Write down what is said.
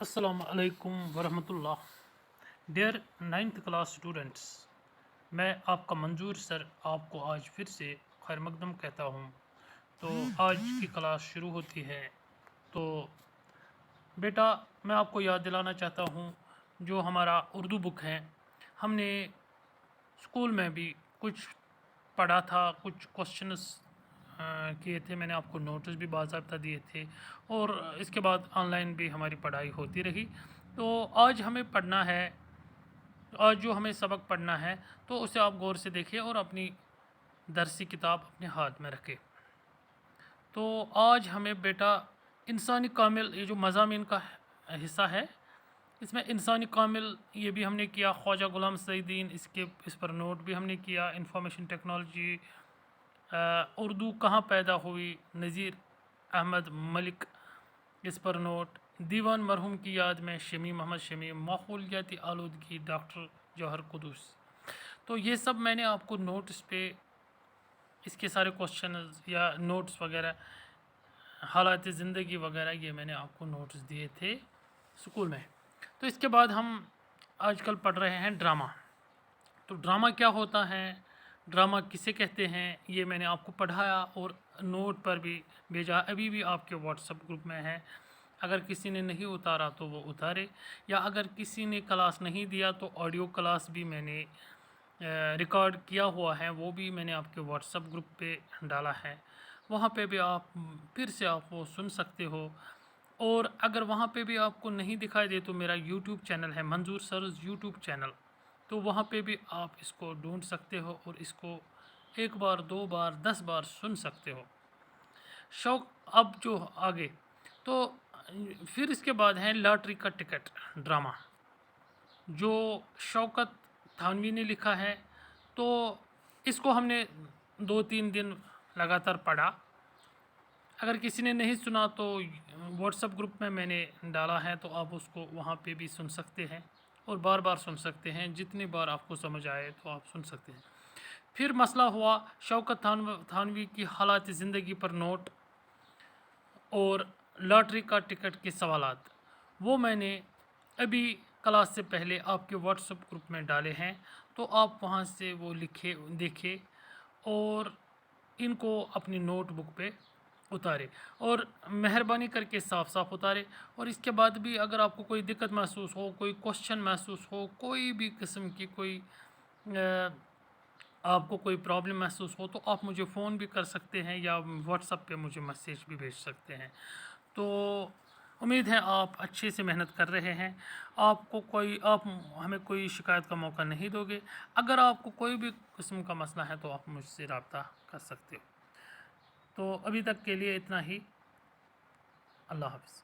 अस्सलाम वालेकुम वरहमतुल्लाह। Dear 9th class students, मैं आपका मंजूर सर आपको आज फिर से खैर मकदम कहता हूँ। तो आज की क्लास शुरू होती है। तो बेटा, मैं आपको याद दिलाना चाहता हूँ जो हमारा उर्दू बुक है, हमने स्कूल में भी कुछ पढ़ा था, कुछ क्वेश्चंस किए थे, मैंने आपको नोट्स भी बाज़ाब्ता दिए थे और इसके बाद ऑनलाइन भी हमारी पढ़ाई होती रही। तो आज हमें पढ़ना है, आज जो हमें सबक पढ़ना है तो उसे आप गौर से देखिए और अपनी दरसी किताब अपने हाथ में रखें। तो आज हमें बेटा इंसानी कामिल, ये जो मज़ामीन का हिस्सा है, इसमें इंसानी कामिल ये भी हमने किया, ख्वाजा गुलाम सईदीन, इस पर नोट भी हमने किया। इंफॉर्मेशन टेक्नोलॉजी, उर्दू कहाँ पैदा हुई, नज़ीर अहमद मलिक, इस पर नोट। दीवान मरहूम की याद में शमी मोहम्मद शमी, माहौलियाती आलूदगी डॉक्टर जौहर कुदूस। तो ये सब मैंने आपको नोट्स पे इसके सारे क्वेश्चन या नोट्स वगैरह, हालात ज़िंदगी वगैरह, ये मैंने आपको नोट्स दिए थे स्कूल में। तो इसके बाद हम आजकल पढ़ रहे हैं ड्रामा। तो ड्रामा क्या होता है, ड्रामा किसे कहते हैं, ये मैंने आपको पढ़ाया और नोट पर भी भेजा, अभी भी आपके व्हाट्सएप ग्रुप में है। अगर किसी ने नहीं उतारा तो वो उतारे, या अगर किसी ने क्लास नहीं दिया तो ऑडियो क्लास भी मैंने रिकॉर्ड किया हुआ है, वो भी मैंने आपके व्हाट्सएप ग्रुप पे डाला है। वहाँ पे भी आप फिर से आप वो सुन सकते हो। और अगर वहाँ पे भी आपको नहीं दिखाई दे तो मेरा यूट्यूब चैनल है, मंजूर सर यूट्यूब चैनल, तो वहाँ पे भी आप इसको ढूंढ सकते हो और इसको एक बार, दो बार, 10 बार सुन सकते हो। शौक अब जो आगे, तो फिर इसके बाद है लॉटरी का टिकट ड्रामा, जो शौकत थानवी ने लिखा है। तो इसको हमने 2-3 दिन लगातार पढ़ा। अगर किसी ने नहीं सुना तो व्हाट्सएप ग्रुप में मैंने डाला है, तो आप उसको वहाँ पे भी सुन सकते हैं और बार बार सुन सकते हैं, जितनी बार आपको समझ आए तो आप सुन सकते हैं। फिर मसला हुआ शौकत थानवी की हालात ज़िंदगी पर नोट और लॉटरी का टिकट के सवालात, वो मैंने अभी क्लास से पहले आपके व्हाट्सएप ग्रुप में डाले हैं, तो आप वहाँ से वो लिखे देखें और इनको अपनी नोटबुक पे उतारे और मेहरबानी करके साफ साफ उतारे। और इसके बाद भी अगर आपको कोई दिक्कत महसूस हो, कोई क्वेश्चन महसूस हो, कोई भी किस्म की कोई आपको कोई प्रॉब्लम महसूस हो, तो आप मुझे फ़ोन भी कर सकते हैं या व्हाट्सएप पे मुझे मैसेज भी भेज सकते हैं। तो उम्मीद है आप अच्छे से मेहनत कर रहे हैं, आप हमें कोई शिकायत का मौका नहीं दोगे। अगर आपको कोई भी किस्म का मसला है तो आप मुझसे रब्ता कर सकते हो। तो अभी तक के लिए इतना ही। अल्लाह हाफ़िज़।